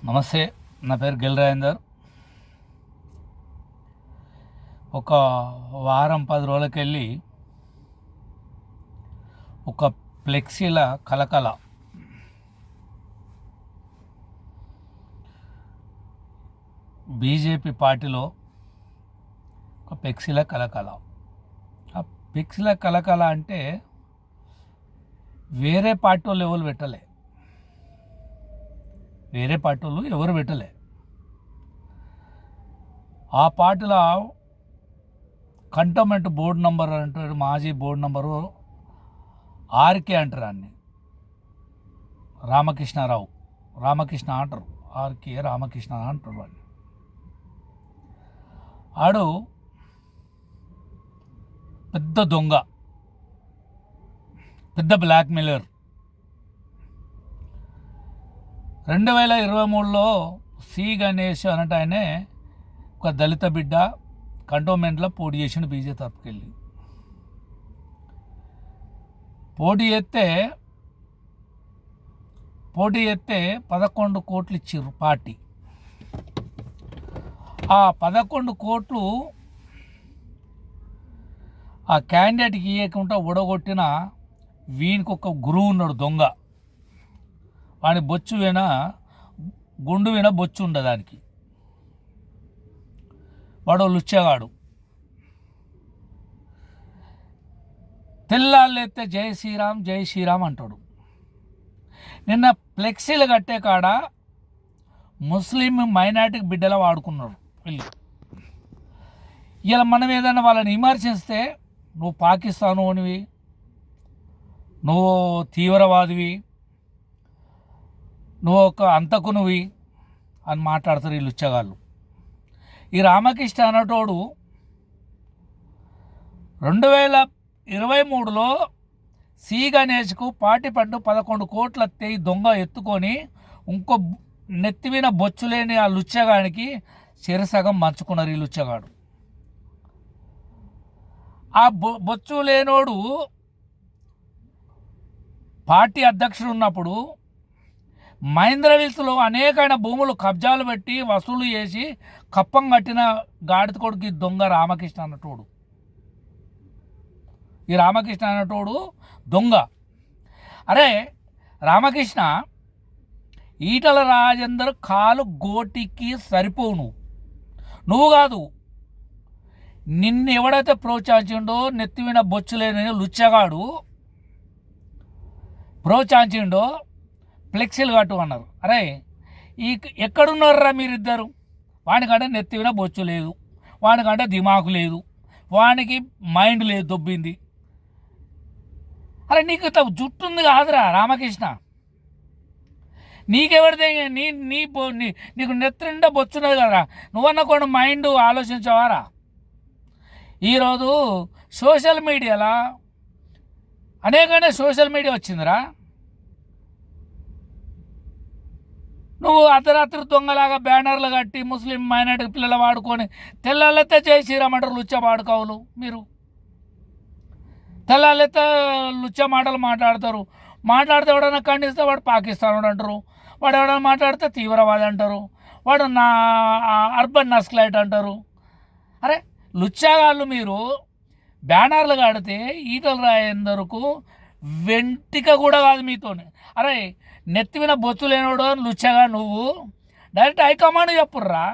నమస్తే, నా పేరు గిల్ రాజేందర్. ఒక వారం 10 రోజులకెళ్ళి ఒక ఫ్లెక్సీల కలకల, బీజేపీ పార్టీలో ఒక ఫ్లెక్సీల కలకల. ఆ ఫ్లెక్సీల కలకల అంటే వేరే పార్టీ వాళ్ళు ఎవరు పెట్టలే. ఆ పార్టీలో కంటోన్మెంట్ బోర్డు నంబర్ అంటారు, మాజీ బోర్డు నంబరు ఆర్కే అంటారు. అన్ని రామకృష్ణ అంటారు, ఆర్కే రామకృష్ణ అంటారు. వాడిని ఆడు పెద్ద దొంగ, పెద్ద బ్లాక్మెయిలర్. 2023లో సి గణేష్ అన్నట్టు ఆయనే ఒక దళిత బిడ్డ కంటోన్మెంట్లో పోటీ చేసిండు బీజేపీ తరపుకెళ్ళి. పోటీ చేస్తే 11 కోట్లు ఇచ్చిర్రు పార్టీ. ఆ 11 కోట్లు ఆ క్యాండిడేట్కి ఇవ్వకుండా ఓడగొట్టిన వీనికి ఒక గురువు ఉన్నాడు, దొంగ. వాడి బొచ్చు గుండు బొచ్చు ఉండదు దానికి. వాడు లుచ్చగాడు. తెల్లాళ్ళెత్తే జై శ్రీరామ్ అంటాడు. నిన్న ఫ్లెక్సీలు కట్టే కాడ ముస్లిం మైనార్టీ బిడ్డలా వాడుకున్నారు వీళ్ళు. ఇలా మనం ఏదైనా వాళ్ళని విమర్శిస్తే నువ్వు పాకిస్తానునివి, నువ్వు తీవ్రవాదివి, నువ్వు ఒక అంతకునువి అని మాట్లాడతారు వీళ్ళు ఉచ్చగాళ్ళు. ఈ రామకృష్ణ అన్నటోడు 2023లో సి గణేష్కు పార్టీ పడ్డు 11 కోట్ల దొంగ ఎత్తుకొని ఇంకో నెత్తివిన బొచ్చు లేని ఆ లుచ్చగానికి శిరసగం మంచుకున్నారు ఈ లుచ్చగాడు. ఆ బొచ్చు లేనోడు పార్టీ అధ్యక్షుడు ఉన్నప్పుడు మహేంద్రవిల్స్లో అనేకమైన భూములు కబ్జాలు పెట్టి వసూలు చేసి కప్పం కట్టిన గాడిద కొడుకు ఈ దొంగ రామకృష్ణ అన్నటోడు. ఈ రామకృష్ణ అన్నటోడు దొంగ. అరే రామకృష్ణ, ఈటల రాజేందర్ కాలు గోటికి సరిపోవు. నువ్వు కాదు, నిన్ను ఎవడైతే ప్రోత్సహించిండో నెత్తివిన బొచ్చులేని లుచ్చగాడు ప్రోత్సహించిండో ఫ్లెక్సీలు కట్టు అన్నారు. అరే ఎక్కడున్నారా మీరిద్దరు? వానికంటే నెత్తివిన బొచ్చు లేదు, వానికంటే దిమాకు లేదు, వానికి మైండ్ లేదు, దొబ్బింది. అరే నీకు జుట్టు ఉంది కాదురా రామకృష్ణ, నీకెవరిదే నీకు నెత్తిండా బొచ్చున్నది కదరా. నువ్వన్న కూడా మైండ్ ఆలోచించవారా? ఈరోజు సోషల్ మీడియాలో అనేకమైన సోషల్ మీడియా వచ్చిందిరా. నువ్వు అర్ధరాత్రి దొంగలాగా బ్యానర్లు కట్టి ముస్లిం మైనార్టీ పిల్లలు వాడుకొని తెల్లాలెత్తే జై శ్రీరామ్ అంటారు లుచ్చ వాడుకోవులు. మీరు తెల్లాలెత్తే లుచ్చ మాటలు మాట్లాడితే ఎవడన్నా ఖండిస్తే వాడు పాకిస్తాన్ అంటారు, వాడు ఎవడన్నా మాట్లాడితే తీవ్రవాది అంటారు, వాడు అర్బన్ నక్సలైట్ అంటారు. అరే లుచ్చగాళ్ళు, మీరు బ్యానర్లు కడితే ఈటల రాజేందర్కు వెంటిక కూడా కాదు మీతోనే. అరే నెత్తివిన బొచ్చు లేనోడు లుచ్చగా నువ్వు డైరెక్ట్ హైకమాండ్ చెప్పుర్రా.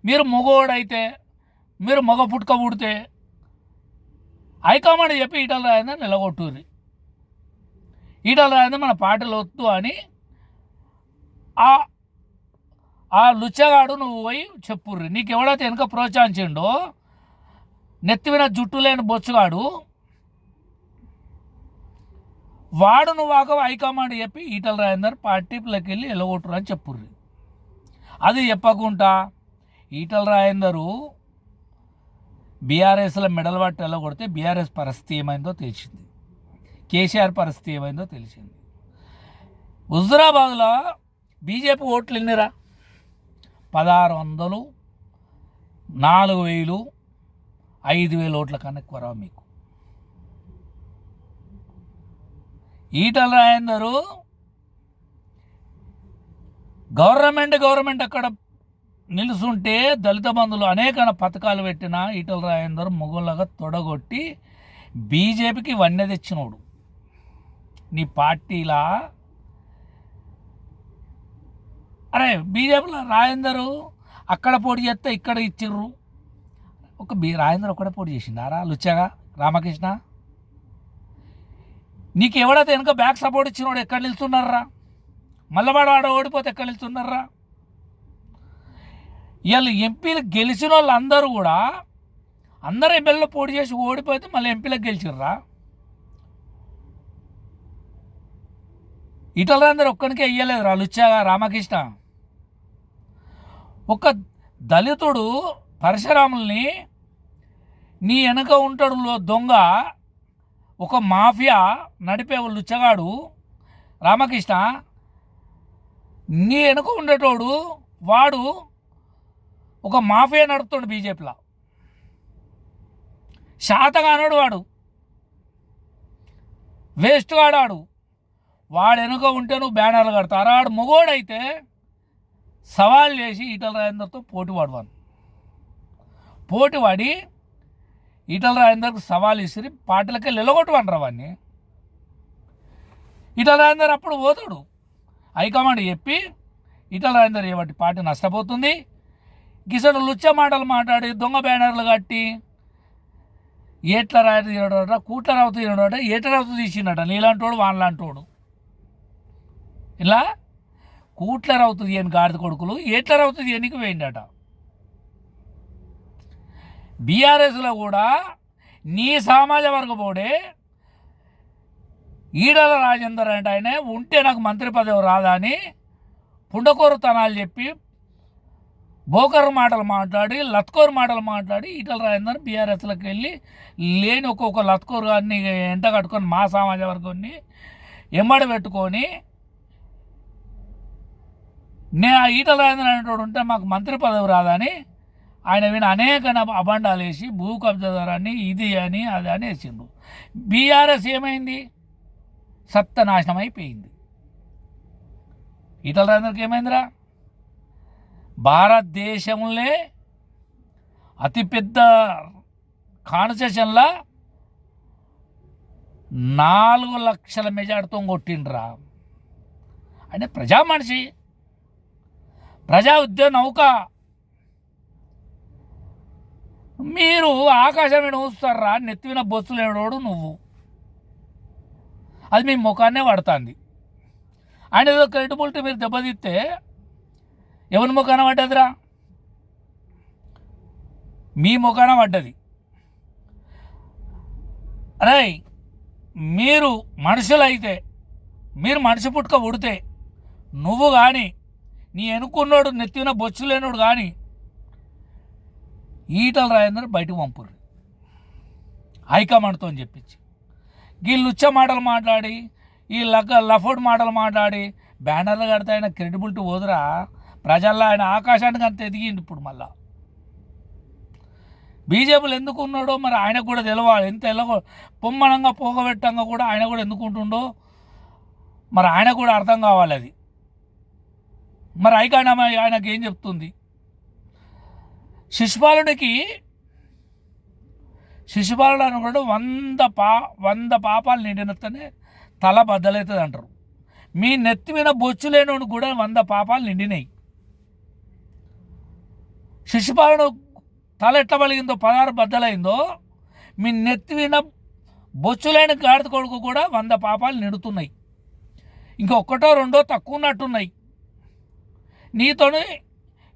మీరు మగోడైతే, మీరు మగ పుట్టుక పుడితే హైకమాండ్ చెప్పి ఈటల రాజేందర్ నిలగొట్టుర్రి. ఈటల రాజేందర్ మన పార్టీలో వద్దు అని ఆ లుచ్చగాడు నువ్వు పోయి చెప్పుర్రి. నీకు ఎవడైతే వెనక ప్రోత్సహించిండో నెత్తివిన జుట్టు లేని బొచ్చుగాడు వాడు నువ్వు హైకమాండ్ చెప్పి ఈటల రాజేందర్ పార్టీలోకి వెళ్ళి ఎలగొట్టురు అని చెప్పుర్రి. అది చెప్పకుండా ఈటల రాజేందరు బీఆర్ఎస్లో మెడల్ పట్టి ఎలగొడితే బీఆర్ఎస్ పరిస్థితి ఏమైందో తెలిసింది, కేసీఆర్ పరిస్థితి ఏమైందో తెలిసింది. హుజురాబాద్లో బీజేపీ ఓట్లు ఎన్నిరా? 1600, 4000, 5000 ఓట్ల కన్నా ఎక్కువ మీకు. ఈటల రాజేందరు గవర్నమెంట్ అక్కడ నిలుసుంటే దళిత బంధువులు అనేక పథకాలు పెట్టిన ఈటల రాజేందర్ మొగుళ్ళగా తొడగొట్టి బీజేపీకి వన్నె తెచ్చినోడు. నీ పార్టీలా అరే బీజేపీలో రాజేందరు అక్కడ పోటీ చేస్తే ఇక్కడ ఇచ్చిర్రు. రాజేందర్ ఒక్కడే పోటీ చేసిండారా లుచ్చగా రామకృష్ణ? నీకు ఎవడైతే వెనుక బ్యాక్ సపోర్ట్ ఇచ్చినోడు ఎక్కడ నిల్చున్నారా? మల్లవాడు ఆడ ఓడిపోతే ఎక్కడ నిల్చున్నారా? వీళ్ళు ఎంపీలు గెలిచిన వాళ్ళు అందరూ కూడా అందరూ ఎమ్మెల్యేలో పోటీ చేసి ఓడిపోతే మళ్ళీ ఎంపీలకు గెలిచిర్రా? ఈటల రాజేందర్ ఒక్కడికే ఇయ్యలేదు రా లుచ్చగా రామకృష్ణ. ఒక దళితుడు పరశురాముల్ని నీ వెనక ఉంటాడు దొంగ, ఒక మాఫియా నడిపే లుచ్చగాడు రామకృష్ణ, నీ వెనుక ఉండేటోడు వాడు ఒక మాఫియా నడుపుతాడు బీజేపీలో. శాతగానోడు వాడు, వేస్ట్ గాడాడు. వాడు వెనుక ఉంటే నువ్వు బ్యానర్లు కడతారు. వాడు మొగోడైతే సవాల్ చేసి ఈటల రాజేందర్తో పోటీపడి ఈటల రాజేందర్కు సవాల్ ఇసిరి పార్టీలకి నిలగొట్టువనరా వాడిని. ఈటల రాజేందర్ అప్పుడు పోతాడు, హైకమాండ్ చెప్పి ఈటల రాజేందర్ ఏబట్టి పార్టీ నష్టపోతుంది, గిసడు లుచ్చ మాటలు మాట్లాడి దొంగ బ్యానర్లు కట్టి ఏట్ల రాయి తీయడట, కూట్ల రావు తీయడట, ఏట్ల రావు తీసిండట. నీలాంటోడు వానలాంటోడు. ఇలా కూట్ల రౌతు తీయని గాడిద కొడుకులు ఏట్ల రౌతు తీయనికి పోయిండట. బీఆర్ఎస్లో కూడా నీ సామాజ వర్గ పోడే ఈటల రాజేందర్ అంటే ఆయన ఉంటే నాకు మంత్రి పదవి రాదా అని పుండకోరుతనాలు చెప్పి బోకర్ మాటలు మాట్లాడి లత్కోరు మాటలు మాట్లాడి ఈటల రాజేందర్ బీఆర్ఎస్లోకి వెళ్ళి లేని ఒక్కొక్క లత్కోరు గారిని ఎంట కట్టుకొని మా సమాజ వర్గాన్ని ఎమ్మడి పెట్టుకొని ఈటల రాజేందర్ అనేటోడు ఉంటే మాకు మంత్రి పదవి రాదని ఆయన విన అనేక అబండాలు వేసి భూ కబ్జాదారాన్ని ఇది అని అది అని వేసిండు. బీఆర్ఎస్ ఏమైంది? సత్యనాశనం అయిపోయింది. ఈటల రాజేందర్కి ఏమైందిరా? భారతదేశంలో అతిపెద్ద కాన్స్టిట్యూషన్లో 4 లక్షల మెజార్టీతో కొట్టిండ్రా. అంటే ప్రజా మనిషి, ప్రజా ఉద్యోగ నౌక. మీరు ఆకాశం మీద చూస్తారా? నెత్తిన బొస్సులు ఏడోడు నువ్వు, అది మీ ముఖాన్నే పడుతుంది. ఆయన ఏదో క్రెడిబిలిటీ మీరు దెబ్బతీస్తే ఎవరి ముఖాన పడ్డదిరా? మీ ముఖాన పడ్డది. అరే మీరు మనుషులైతే, మీరు మనిషి పుట్టుక ఉడితే నువ్వు కానీ నీ ఎన్నుకున్నాడు నెత్తిన బొచ్చు లేనోడు కానీ ఈటల రాజేందర్ బయటకు పంపుర్రు హైకమాండ్తో చెప్పించి. వీళ్ళు లుచ్చ మాటలు మాట్లాడి ఈ లఫోడ్ మాటలు మాట్లాడి బ్యానర్లు కడితే ఆయన క్రెడిబిలిటీ పోదురా ప్రజల్లో. ఆయన ఆకాశానికి అంత ఎదిగింది. ఇప్పుడు మళ్ళా బీజేపీలు ఎందుకు ఉన్నాడో మరి ఆయనకు కూడా తెలవాలి. ఎంత పొమ్మనంగా పోగబెట్టంగా కూడా ఆయన కూడా ఎందుకు ఉంటుండో మరి ఆయన కూడా అర్థం కావాలి. అది మరి ఆయనకి ఏం చెప్తుంది? శిశుపాలుడు అనుకుంటే 100 పాపాలు నిండినతోనే తల బద్దలవుతుంది అంటారు. మీ నెత్తి మీద బొచ్చు లేనోడు కూడా 100 పాపాలు నిండినాయి. శిశుపాలుడు తల ఎట్లా పలిగిందో 16 బద్దలైందో, మీ నెత్తి మీద బొచ్చు లేని గాడిద కొడుకు కూడా 100 పాపాలు నిండుతున్నాయి. ఇంకొకటో రెండో తక్కువ ఉన్నట్టున్నాయి. నీతో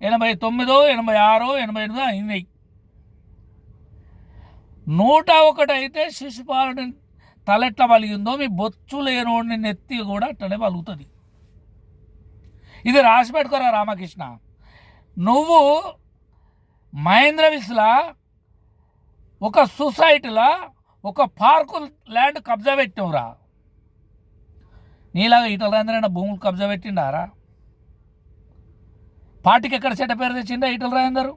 89, 86, 88 అయినాయి. 101 అయితే శిశుపాలుడి తలెట్లా పలిగిందో మీ బొచ్చు లేనోడిని నెత్తి కూడా అట్లనే పలుగుతుంది. ఇది రాసి పెట్టుకోరా రామకృష్ణ. నువ్వు మహేంద్ర విల్స్లా ఒక సొసైటీలో ఒక పార్కు ల్యాండ్ కబ్జా పెట్టినవురా. నీలాగా ఈటల రాజేందర్ భూములు కబ్జా పెట్టిండారా? పార్టీకి ఎక్కడ చెడ్డ పేరు తెచ్చిండా ఈటల రాజేందర్?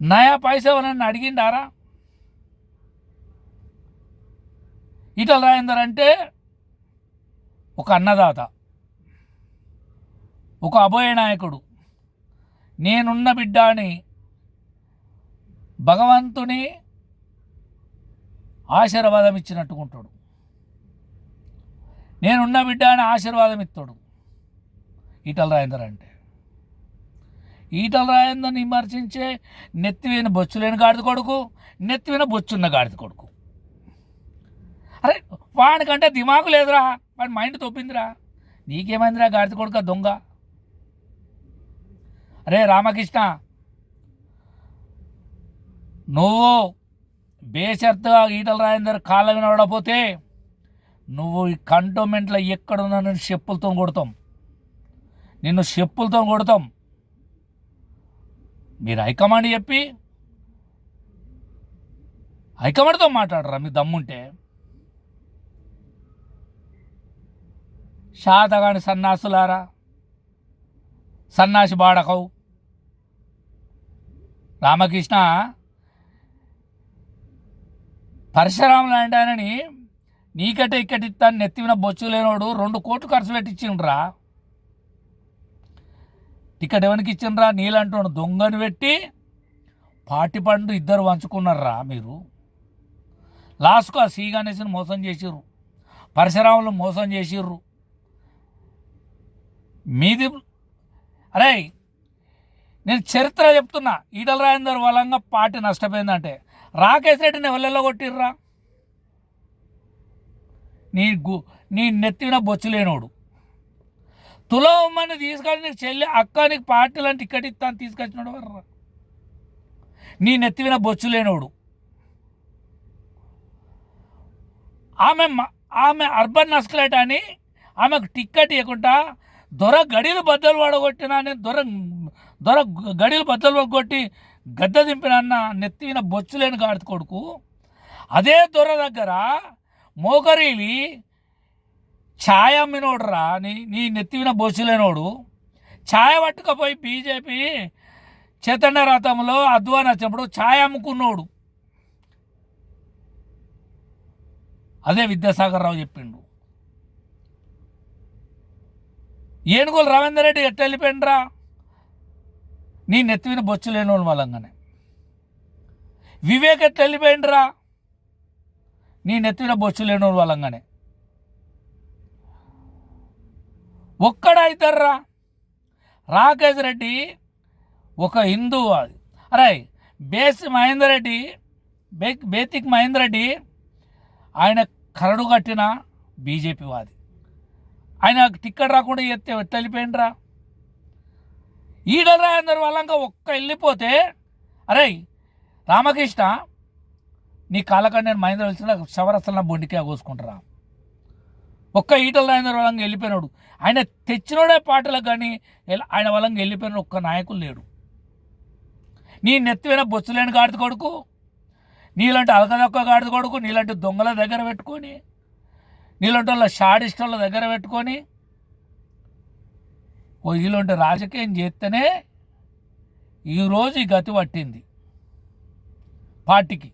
నయా పైసా నన్ను అడిగిండారా? ఈటల రాజేందర్ అంటే ఒక అన్నదాత. ఒక అభయ నాయకుడు నేనున్న బిడ్డ అని భగవంతుని ఆశీర్వాదం ఇచ్చినట్టుకుంటాడు. నేనున్న బిడ్డ అని ఆశీర్వాదం ఇస్తాడు ఈటల రాజేందర్ అంటే. ఈటల రాజేందర్ని విమర్శించే నెత్తివైన బొచ్చులేని గాడిద కొడుకు, నెత్తివైన బొచ్చున్న గాడిద కొడుకు. అరే వాడికంటే దిమాకు లేదురా, వాడి మైండ్ తొప్పిందిరా. నీకేమైందిరా గాడిద కొడుక దొంగ? అరే రామకృష్ణ, నువ్వు బేషరతుగా ఈటల రాజేందర్ కాళ్ళ వినబడపోతే నువ్వు ఈ కంటోన్మెంట్లో ఎక్కడున్నా నేను చెప్పులతో కొడతాం, నిన్ను చెప్పులతో కొడతాం. మీరు హైకమాండ్ చెప్పి హైకమాండ్తో మాట్లాడరా మీ దమ్ముంటే? శాతగాని సన్నాసులారా, సన్నాసి బాడకవు. రామకృష్ణ పరశురాములు అంటే ఆయనని నీకటే ఇక్కటి ఇస్తాను నెత్తిన బొచ్చు లేనోడు 2 కోట్లు ఖర్చు పెట్టించిండ్రా. టికెట్ ఎవరికి ఇచ్చిండ్రా? నీలంటూ దొంగని పెట్టి పార్టీ పండు ఇద్దరు వంచుకున్నారా మీరు. లాస్ట్కు ఆ సి గణేష్ని మోసం చేసిర్రు, పరశురాములు మోసం చేసిర్రు. మీది అరే నేను చరిత్ర చెప్తున్నా. ఈటల రాజేందర్ వలంగా పార్టీ నష్టపోయిందంటే రాకేష్ రెడ్డిని ఎవరిలో కొట్టిర్రా? నీ నెత్తిన బొచ్చు లేనోడు. తులమ్మని తీసుకొని నీకు చెల్లి అక్క నీకు పార్టీలను టికెట్ ఇస్తాను తీసుకొచ్చినాడు వర్రా. నీ నెత్తిన బొచ్చు లేనోడు. ఆమె అర్బన్ నస్కలైట్ అని ఆమెకు టికెట్ ఇవ్వకుండా దొర గడిలు బద్దలు పడగొట్టినా, నేను దొర గడిలు బద్దలు పడగొట్టి గద్ద దింపిన నెత్తిన బొచ్చు లేని గాడిద కొడుకు. అదే దొర దగ్గర మోకరీలి ఛాయ్ అమ్మినోడురా. నీ నెత్తిన బొచ్చు లేనోడు. ఛాయ్ పట్టుకపోయి బీజేపీ చైతన్య రథంలో అద్వాని వచ్చినప్పుడు ఛాయ్ అమ్ముకున్నోడు. అదే విద్యాసాగర్ రావు చెప్పిండు. ఏనుగులు రవీందర్ రెడ్డి ఎట్ట వెళ్ళిపోయిండ్రా? నీ నెత్తిన బొచ్చు లేనోడు వలంగానే. వివేక్ ఎట్ట వెళ్ళిపోయిండ్రా? నీ నెత్తిన బొచ్చు లేనోడు వలంగానే. ఒక్కడైతారా రాకేష్ రెడ్డి ఒక హిందూ. అరే బేతిక్ మహేందర్ రెడ్డి ఆయన కరడు కట్టిన బీజేపీ వాది. ఆయన టికెట్ రాకుండా ఎత్తే ఎట్ట వెళ్ళిపోయిండ్రా? ఈటల రాజేందర్ వాళ్ళంగా ఒక్క వెళ్ళిపోతే అరే రామకృష్ణ నీ కాళ్ళకంటే నేను మహేంద్ర వెళ్తున్నా శవరసల బొండికే కోసుకుంటారా? ఒక్క ఈటల రాజేందర్ వాళ్ళంగా వెళ్ళిపోయినాడు. ఆయన తెచ్చినోడే పాటలకు కానీ ఆయన వాళ్ళంగా వెళ్ళిపోయిన ఒక్క నాయకులు లేడు. నీ నెత్తివైన బొచ్చులేని గాడిద కొడుకు, నీలాంటి అలకదొక్క గాడిద కొడుకు, నీలాంటి దొంగల దగ్గర పెట్టుకొని, నీలాంటి వాళ్ళ షాడిస్టోళ్ళ దగ్గర పెట్టుకొని ఇలాంటి రాజకీయం చేస్తేనే ఈరోజు ఈ గతి పట్టింది పార్టీకి.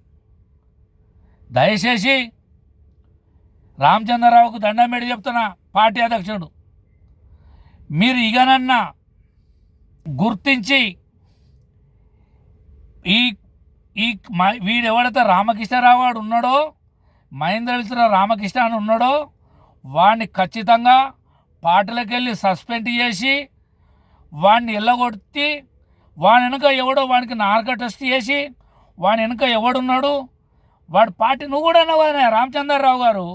దయచేసి రామచంద్రరావుకు దండం పెట్టి చెప్తున్నా, పార్టీ అధ్యక్షుడు, మీరు ఇగనన్నా గుర్తించి వీడెవడైతే రామకృష్ణరావు వాడు ఉన్నాడో, మహేంద్ర విశ్వ రామకృష్ణ అని ఉన్నాడో వాడిని ఖచ్చితంగా పార్టీలకు వెళ్ళి సస్పెండ్ చేసి వాడిని ఎల్లగొట్టి వాడి వెనుక ఎవడో వాడికి నార్కో టెస్ట్ చేసి వాడి వెనుక ఎవడున్నాడు వాడి పార్టీ. నువ్వు కూడా అన్నావు కదా రామచంద్రరావు గారు,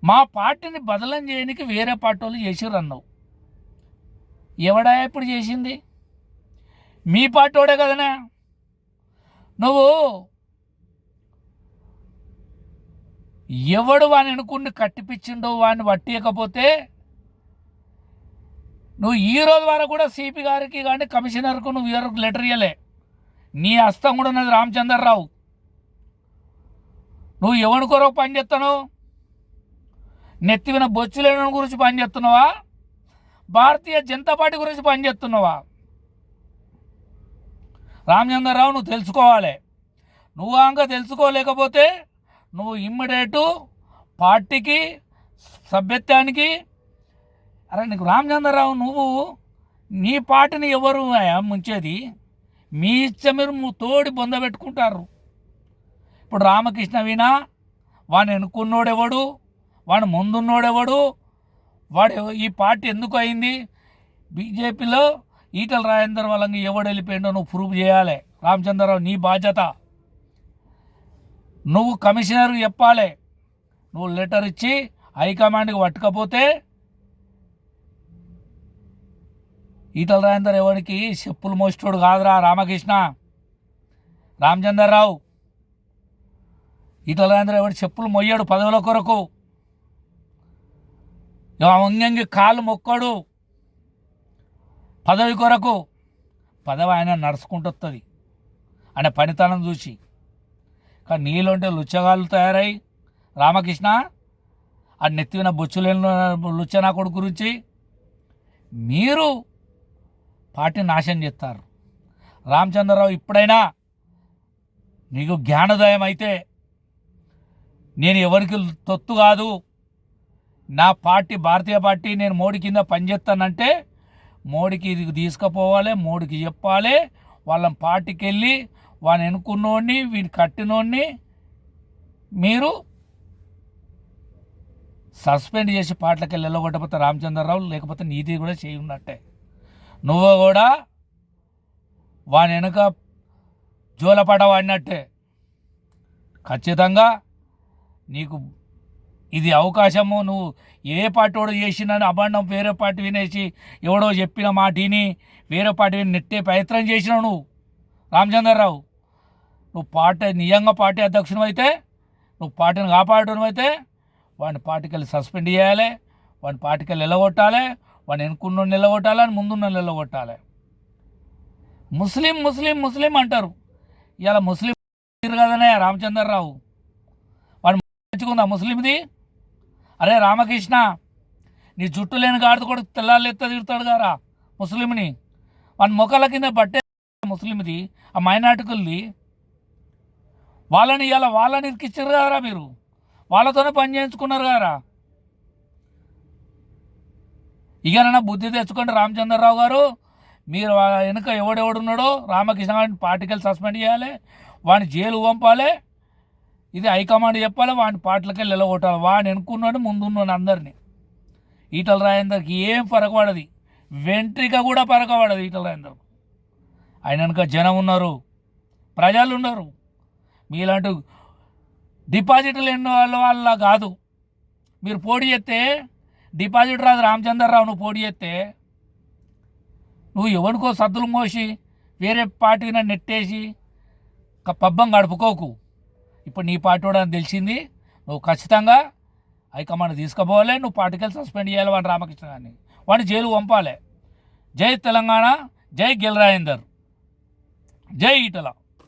మా పార్టీని బదలం చేయడానికి వేరే పార్టీ వాళ్ళు చేసిర్రు అన్నావు. ఎవడా ఇప్పుడు చేసింది? మీ పార్టీ వాడే కదనే. నువ్వు ఎవడు వాని అనుకుని కట్టిపించిండో వాడిని పట్టియకపోతే నువ్వు ఈ రోజు వరకు కూడా సిపి గారికి కానీ కమిషనర్కు నువ్వు ఎవరికి లెటర్ ఇవ్వలే. నీ హస్తం కూడా ఉన్నది రామచంద్రరావు. నువ్వు ఎవరి కొరకు పనిచేస్తున్నావు? నెత్తివిన బొచ్చులేని గురించి పనిచేస్తున్నావా? భారతీయ జనతా పార్టీ గురించి పనిచేస్తున్నావా? రామచంద్రరావు నువ్వు తెలుసుకోవాలి. నువ్వు అంక తెలుసుకోలేకపోతే నువ్వు ఇమ్మీడియట్ పార్టీకి సభ్యత్వానికి అరే నీకు రామచంద్రరావు నువ్వు నీ పార్టీని ఎవరు ముంచేది? మీ ఇచ్చ మీరు తోడి బొంద పెట్టుకుంటారు. ఇప్పుడు రామకృష్ణ వినా వాడిని ఎన్నుకున్నోడెవడు, వాడు ముందున్నోడెవడు, వాడు ఈ పార్టీ ఎందుకు అయింది? బీజేపీలో ఈటల రాజేందర్ వాళ్ళకి ఎవడు వెళ్ళిపోయిండో నువ్వు ప్రూవ్ చేయాలి. రామచంద్రరావు నీ బాధ్యత. నువ్వు కమిషనర్కి చెప్పాలి. నువ్వు లెటర్ ఇచ్చి హైకమాండ్కి పట్టుకపోతే ఈటల రాజేందర్ ఎవరికి చెప్పులు మోసేటోడు కాదురా రామకృష్ణ. రామచంద్రరావు ఈటల రాజేందర్ ఎవరి చెప్పులు మొయ్యాడు పదవుల కొరకు. వంగంగి కాళ్ళు మొక్కడు పదవి కొరకు. పదవి ఆయన నడుచుకుంటూ వస్తుంది ఆయన పనితనం చూసి. కానీ నీళ్ళంటే లుచ్చగాళ్ళు తయారై రామకృష్ణ ఆ నెత్తిన బొచ్చులేని లుచ్చనా కొడుకు గురించి మీరు పార్టీ నాశనం చేస్తారు. రామచంద్రరావు ఇప్పుడైనా నీకు జ్ఞానోదయం అయితే, నేను ఎవరికి తొత్తు కాదు, నా పార్టీ భారతీయ పార్టీ, నేను మోడీ కింద పనిచేస్తానంటే మోడీకి ఇది తీసుకుపోవాలి, మోడీకి చెప్పాలి. వాళ్ళ పార్టీకి వెళ్ళి వాడిని ఎన్నుకున్నోడిని వీడిని కట్టినోడిని మీరు సస్పెండ్ చేసి పార్టీలకు వెళ్ళి వెళ్ళగొట్టకపోతే రామచంద్రరావు, లేకపోతే నీతి కూడా చేయి ఉన్నట్టే. నువ్వు కూడా వాని వెనుక జోలపాట వాడినట్టే. ఖచ్చితంగా నీకు ఇది అవకాశము. నువ్వు ఏ పార్టీ వాడు చేసినని అభండం వేరే పార్టీ వినేసి ఎవడో చెప్పిన మాటిని వేరే పార్టీ నెట్టే ప్రయత్నం చేసినావు నువ్వు రామచంద్రరావు. నువ్వు పార్టీ నిజంగా పార్టీ అధ్యక్షుడు అయితే, నువ్వు పార్టీని కాపాడడం అయితే వాడిని పార్టీకి వెళ్ళి సస్పెండ్ చేయాలి, వాడిని పార్టీకి వెళ్ళి నిలగొట్టాలి, వాడిని ఎన్నుకున్న నిలగొట్టాలి, అని ముందున్న నిలగొట్టాలి. ముస్లిం ముస్లిం ముస్లిం అంటారు. ఇలా ముస్లిం కదనే రామచంద్రరావు. వాడు మంచుకుందా ముస్లింది? అరే రామకృష్ణ, నీ జుట్టు లేని గాడితో కూడా తెల్లాళ్ళు ఎత్త తిడతాడు గారా ముస్లింని. వాడి మొక్కల కింద బట్టే ముస్లింది, ఆ మైనార్టీకుల్ది. వాళ్ళని ఇలా వాళ్ళని ఇరికిచ్చారు కదరా మీరు, వాళ్ళతోనే పని చేయించుకున్నారు కదరా. ఇకనైనా బుద్ధి తెచ్చుకోండి రామచంద్రరావు గారు. మీరు వెనుక ఎవడెవడున్నాడో రామకృష్ణ గారిని పార్టీకి సస్పెండ్ చేయాలి, వాడిని జైలు పంపాలి. ఇది హైకమాండ్ చెప్పాలి, వాడిని పార్టీలకి వెళ్ళి వెళ్ళగొట్టాలి. వాడిని ఎన్నుకున్నాడు ముందున్నాడు అందరినీ. ఈటల రాజేందర్కి ఏం పరకపడది, వెంట్రిక కూడా పరకపడదు ఈటల రాజేందర్. ఆయన వెనుక జనం ఉన్నారు, ప్రజలు ఉన్నారు. మీలాంటి డిపాజిట్లు ఎన్నో వాళ్ళ కాదు. మీరు పోటీ చేస్తే డిపాజిట్ రాదు రామచంద్రరావు. నువ్వు పోటీ చేస్తే నువ్వు ఎవరికో సద్దులు మోసి వేరే పార్టీని నెట్టేసి పబ్బం గడుపుకోకు. ఇప్పుడు నీ పార్టీ కూడా తెలిసింది, నువ్వు ఖచ్చితంగా హైకమాండ్ తీసుకుపోవాలి. నువ్వు పార్టీకి వెళ్ళి సస్పెండ్ చేయాలి వాడిని రామకృష్ణ గారిని, వాడిని జైలు పంపాలి. జై తెలంగాణ, జై గిల్ రాజేందర్, జై ఈటల.